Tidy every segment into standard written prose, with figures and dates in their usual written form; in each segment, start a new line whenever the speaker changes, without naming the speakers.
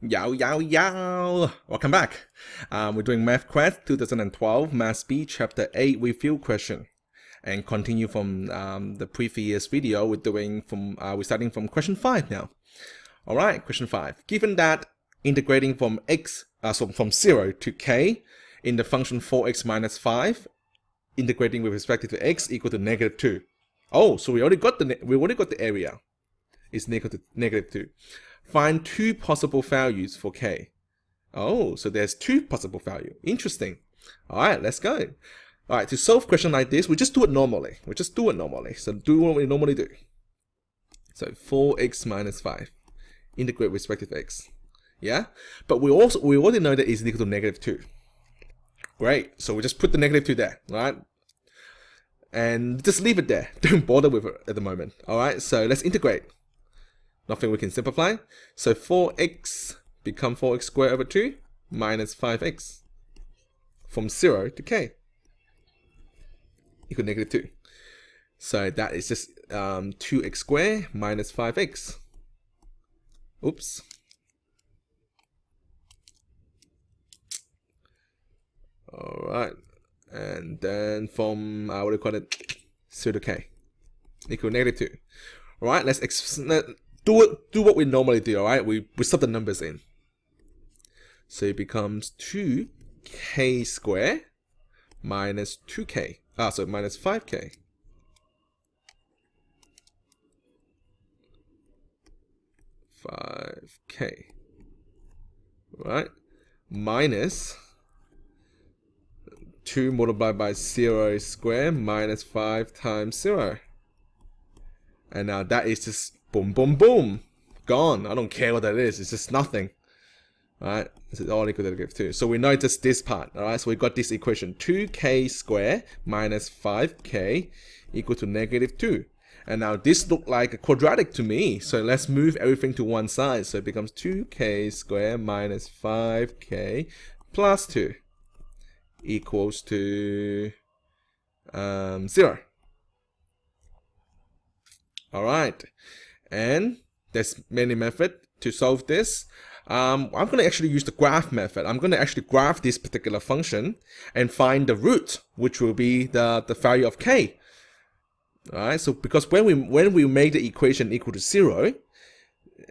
Yo. Welcome back. We're doing Math Quest 2012 Math B Chapter 8 review question. And continue from the previous video, we're starting from question 5 now. Alright, question 5. Given that integrating from from 0 to k in the function 4x minus 5, integrating with respect to x equal to negative 2. Oh, so we already got the area. It's equal to negative 2. Find two possible values for k. Oh, so there's two possible values. Interesting. Alright, let's go. Alright, to solve a question like this, we just do it normally. So do what we normally do. So 4x minus 5. Integrate with respect to x. Yeah? But we already know that it's equal to negative 2. Great. So we just put the negative 2 there, right? And just leave it there. Don't bother with it at the moment. Alright, so let's integrate. Nothing we can simplify. So 4x become 4x squared over 2 minus 5x from 0 to k equal to negative 2. So that is just 2x squared minus 5x. Oops. Alright. And then from, what do you call it? 0 to k equal to negative 2. Alright, let's do what we normally do, alright? We sub the numbers in. So it becomes 2k squared minus 2k. So minus 5k. Right? Minus 2 multiplied by 0 squared minus 5 times 0. And now that is just boom, boom, boom. Gone. I don't care what that is. It's just nothing. Alright? This is all equal to negative 2. So we know just this part. Alright? So we got this equation. 2k squared minus 5k equal to negative 2. And now this looks like a quadratic to me. So let's move everything to one side. So it becomes 2k squared minus 5k plus 2 equals to 0. Alright. And there's many methods to solve this. I'm going to actually use the graph method. I'm going to actually graph this particular function and find the root, which will be the value of k. Alright, so because when we make the equation equal to 0,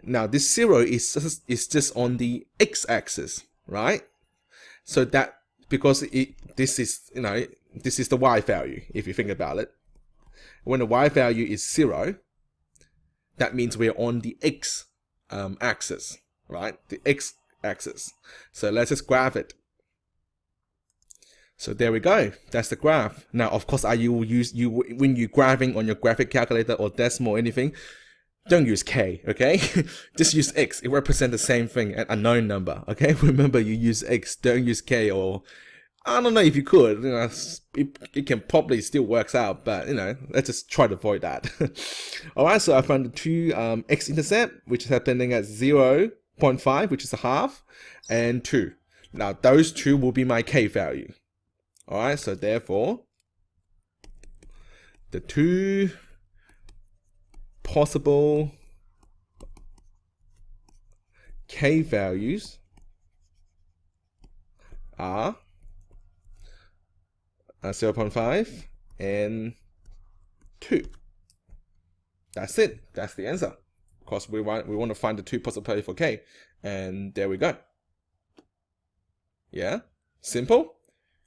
now this 0 is just on the x-axis, right? So that because this is the y value, if you think about it. When the y value is 0, that means we're on the x axis, right? The x-axis. So let's just graph it. So there we go. That's the graph. Now, of course, when you're graphing on your graphic calculator or decimal or anything, don't use k, okay? Just use x. It represents the same thing, an unknown number, okay? Remember, you use x. Don't use k, or I don't know if you could. It can probably still works out, but let's just try to avoid that. All right. So I found the two x-intercept, which is happening at 0.5, which is a half, and 2. Now those two will be my k value. Alright, so therefore, the two possible k values are 0.5 and 2. That's it. That's the answer. Of course, we want to find the two possible values for k, and there we go. Yeah, simple.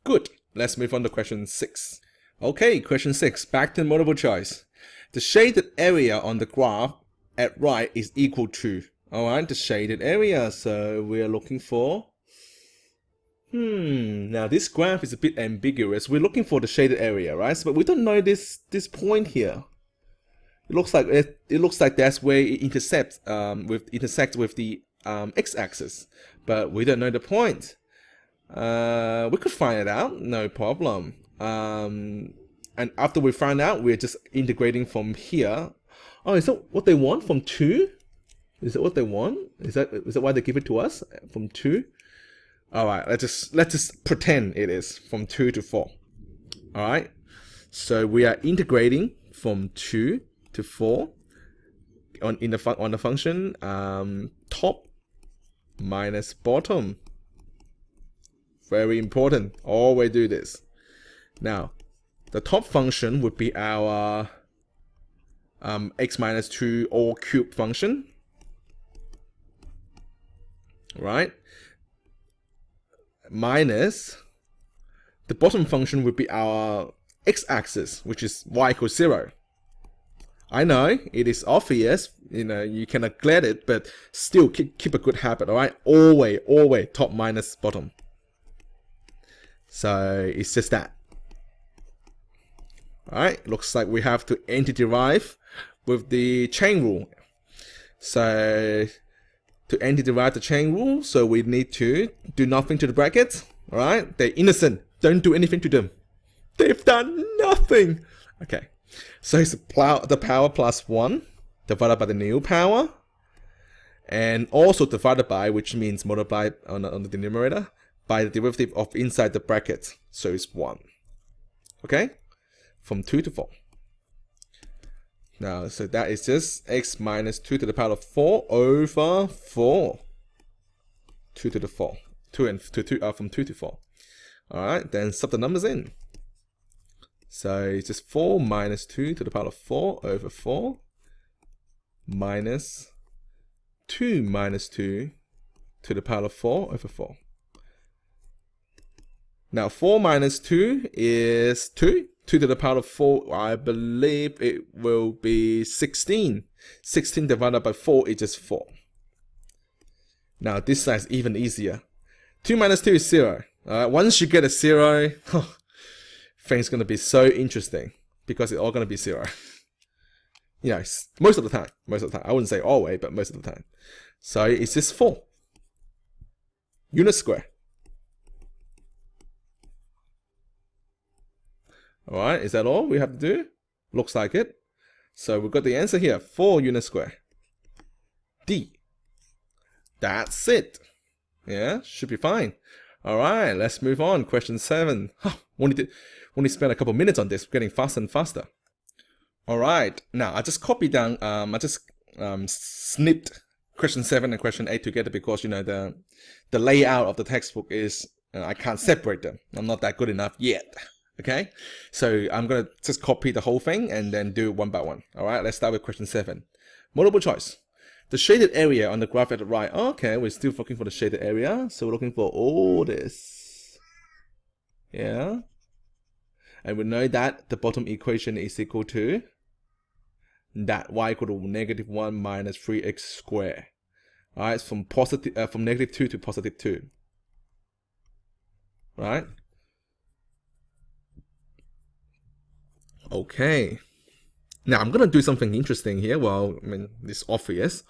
Good. Let's move on to question 6. Okay, question 6. Back to multiple choice. The shaded area on the graph at right is equal to. Alright, the shaded area. So we're looking for. Now this graph is a bit ambiguous. We're looking for the shaded area, right? But we don't know this point here. It looks like that's where it intersects with the x-axis, but we don't know the point. We could find it out, no problem. And after we find out, we're just integrating from here. Oh, is that what they want from 2? Is that what they want? Is that why they give it to us from 2? All right, let's just pretend it is from 2 to 4. All right, so we are integrating from 2 to 4 on the function top minus bottom. Very important. Always do this. Now, the top function would be our x minus 2 all cube function. Right? Minus the bottom function would be our x-axis, which is y equals 0. I know it is obvious, you know, you can neglect it, but still keep a good habit, all right? Always top minus bottom. So it's just that. All right, looks like we have to anti-derive with the chain rule. So to anti-derive the chain rule, so we need to do nothing to the brackets. All right, they're innocent. Don't do anything to them. They've done nothing. Okay, so it's the power plus 1 divided by the new power, and also divided by, which means multiply on the denominator, by the derivative of inside the bracket. So it's 1. Okay, from 2 to 4. Now, so that is just x minus 2 to the power of 4 over 4. 2 to the 4. 2 and 2 from 2 to 4. Alright, then sub the numbers in. So it's just 4 minus 2 to the power of 4 over 4 minus 2 minus 2 to the power of 4 over 4. Now 4 minus 2 is 2. 2 to the power of 4, I believe it will be 16. 16 divided by 4 is just 4. Now this side is even easier. 2 minus 2 is 0. Once you get a 0, things going to be so interesting because it's all going to be 0. You know, most of the time. Most of the time. I wouldn't say always, but most of the time. So it's just 4. Unit square. Alright, is that all we have to do? Looks like it. So we've got the answer here, 4 unit square. D. That's it. Yeah, should be fine. Alright, let's move on. Question 7. Only spent a couple minutes on this, getting faster and faster. Alright, now I just copied down, I just snipped question 7 and question 8 together because, you know, the layout of the textbook is, I can't separate them. I'm not that good enough yet. Okay, so I'm going to just copy the whole thing and then do it one by one. Alright, let's start with question 7. Multiple choice. The shaded area on the graph at the right. Okay, we're still looking for the shaded area. So we're looking for all this. Yeah. And we know that the bottom equation is equal to that y equal to negative 1 minus 3x squared. Alright, from negative 2 to positive 2. Right? Okay. Now I'm gonna do something interesting here. Well, I mean, it's obvious.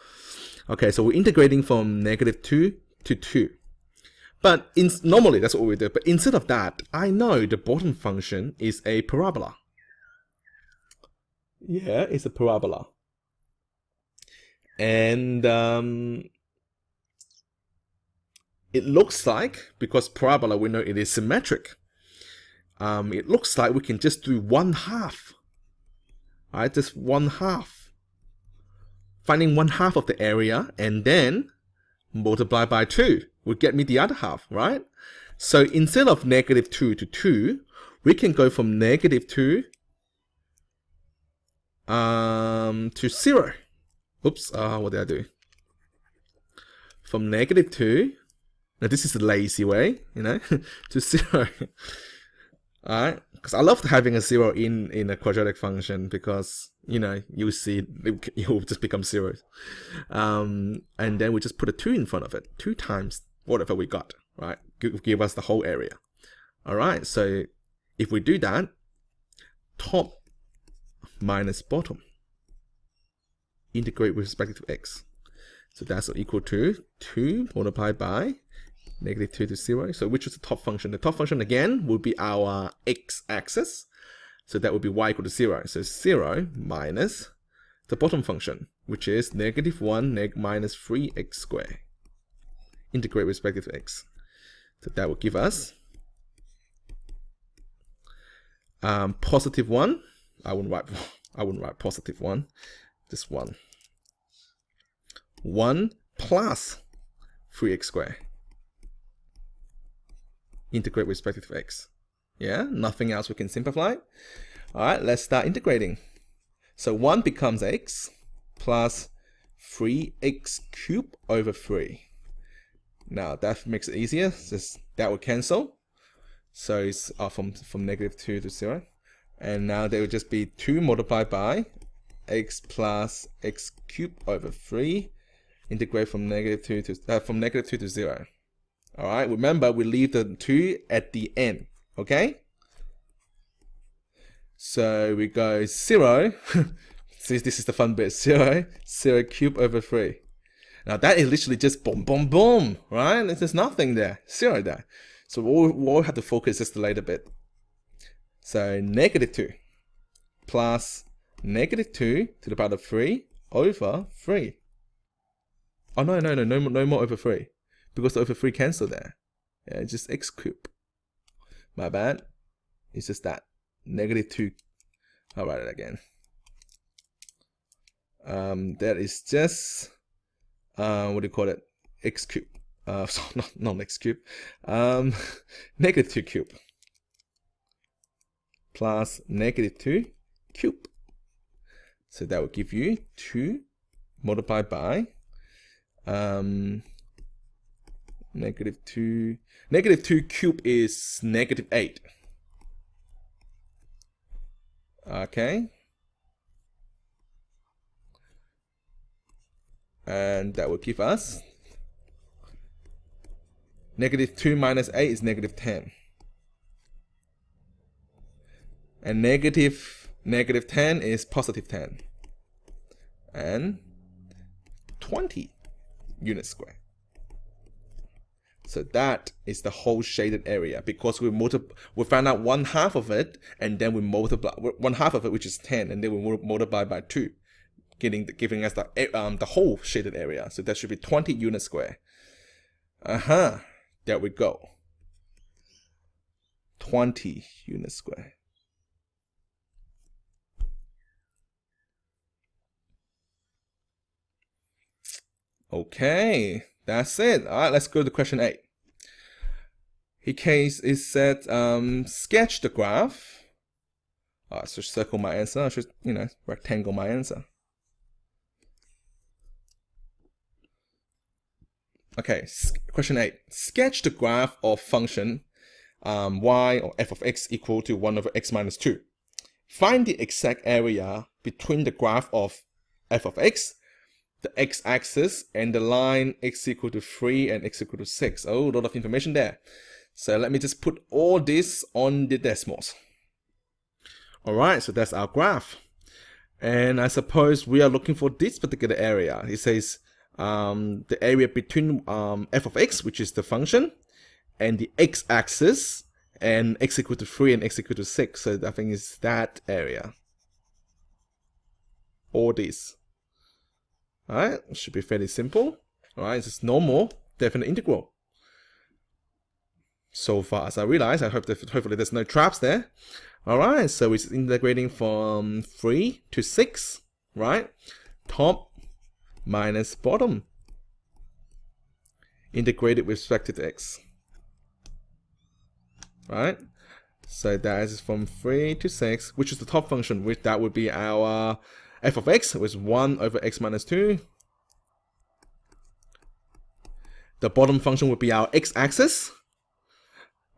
Okay, so we're integrating from negative 2 to 2. But normally that's what we do. But instead of that, I know the bottom function is a parabola. Yeah, it's a parabola. And it looks like, because parabola we know it is symmetric. It looks like we can just do 1/2. Alright, just 1/2. Finding 1/2 of the area and then multiply by 2 will get me the other half, right? So instead of negative 2 to 2, we can go from negative 2 to 0. Oops, what did I do? From negative 2, now this is the lazy way, you know, to 0. Alright, because I love having a 0 in a quadratic function because, you know, you see it will just become 0. And then we just put a 2 in front of it. 2 times whatever we got, right? Give us the whole area. Alright, so if we do that, top minus bottom, integrate with respect to x. So that's equal to 2 multiplied by negative 2 to 0. So which is the top function? The top function again will be our x-axis. So that would be y equal to 0. So 0 minus the bottom function, which is negative 1 minus 3x squared. Integrate with respect to x. So that will give us positive 1. I wouldn't write positive 1. Just 1. 1 plus 3x squared. Integrate with respect to x. Yeah, nothing else we can simplify. All right, let's start integrating. So 1 becomes x plus 3x cubed over 3. Now that makes it easier. Just that will cancel. So it's from -2 to 0. And now there will just be 2 multiplied by x plus x cubed over 3. Integrate from -2 to 0. All right. Remember, we leave the 2 at the end. Okay. So we go 0. See, this is the fun bit. 0 cubed over 3. Now that is literally just boom, boom, boom, right? There's nothing there, 0 there. So we'll have to focus just a little bit. So -2 plus -2 to the power of 3 over 3. Oh no more over 3, because the over 3 cancel there. Yeah, it's just x cubed. My bad. It's just that -2. I'll write it again. That is just what do you call it? X cubed. So not x cubed. -2 cubed plus -2 cubed. So that will give you 2 multiplied by -2. -2 cubed is -8. Okay. And that will give us -2 minus 8 is -10. And -10 is +10. And 20 units squared. So that is the whole shaded area, because we found out 1/2 of it, and then we multiply 1/2 of it, which is 10, and then we multiply by 2. Giving us the whole shaded area. So that should be 20 units square. There we go. 20 units square. Okay, that's it. All right, let's go to question 8. It said sketch the graph. I should circle my answer. I should rectangle my answer. Okay, question 8. Sketch the graph of function y or f of x equal to 1 over x minus 2. Find the exact area between the graph of f of x, the x-axis, and the line x equal to 3 and x equal to 6. Oh, a lot of information there. So let me just put all this on the decimals. Alright, so that's our graph. And I suppose we are looking for this particular area. It says the area between f of x, which is the function, and the x-axis, and x equal to 3 and x equal to 6. So I think it's that area. All this. Alright, should be fairly simple. Alright, it's just normal definite integral. So far as I realize, hopefully there's no traps there. Alright, so it's integrating from 3 to 6, right? Top minus bottom. Integrated with respect to x. Right? So that is from 3 to 6, which is the top function, which that would be our f of x, which is 1 over x minus 2. The bottom function would be our x-axis.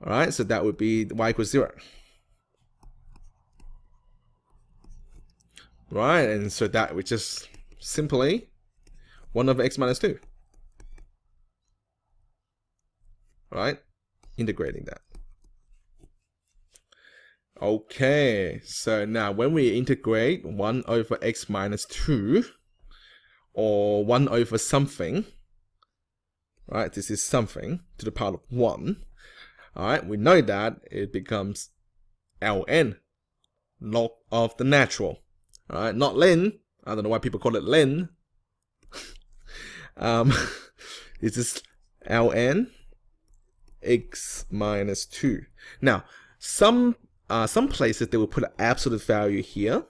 Alright, so that would be y equals 0. Right, and so that would just simply 1 over x minus 2. Right? Integrating that. Okay, so now when we integrate 1 over x minus 2, or 1 over something, right, this is something to the power of 1, alright, we know that it becomes ln, log of the natural, alright, not len. I don't know why people call it len. It's just ln x minus 2. Now, some places they will put an absolute value here.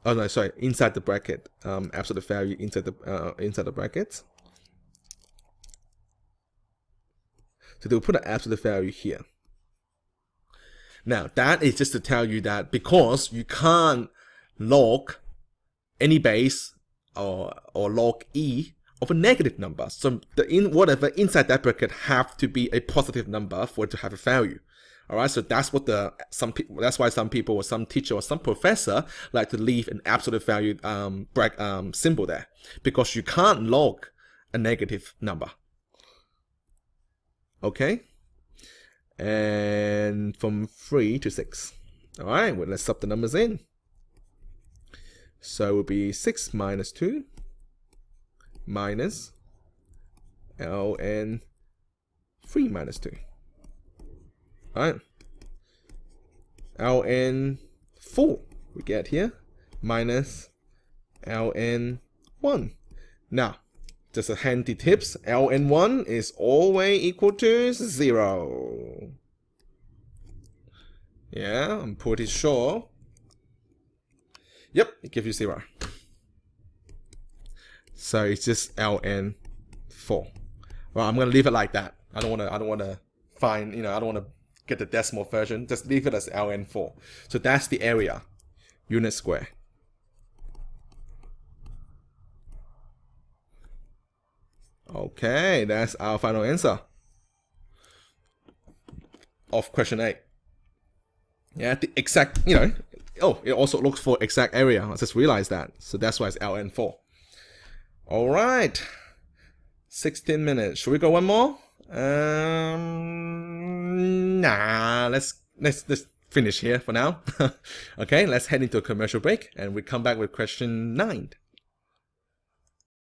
Oh no, sorry, inside the bracket. Absolute value inside the brackets. So they'll put an absolute value here. Now, that is just to tell you that because you can't log any base or log e of a negative number, so whatever inside that bracket have to be a positive number for it to have a value. All right, so that's what that's why some people or some teacher or some professor like to leave an absolute value symbol there, because you can't log a negative number. Okay. And from 3 to 6. All right, well, let's sub the numbers in. So it will be 6 minus 2 minus ln 3 minus 2. All right. ln 4 we get here minus ln 1. Now, just a handy tips, ln1 is always equal to 0. Yeah, I'm pretty sure. Yep, it gives you 0. So it's just ln4. Well, I'm gonna leave it like that. I don't wanna find, I don't wanna get the decimal version. Just leave it as ln4. So that's the area, unit square. Okay, that's our final answer of question 8. Yeah, the exact, oh, it also looks for exact area. I just realized that. So that's why it's ln4. All right, 16 minutes. Should we go one more? Nah, let's finish here for now. Okay, let's head into a commercial break and we come back with question 9.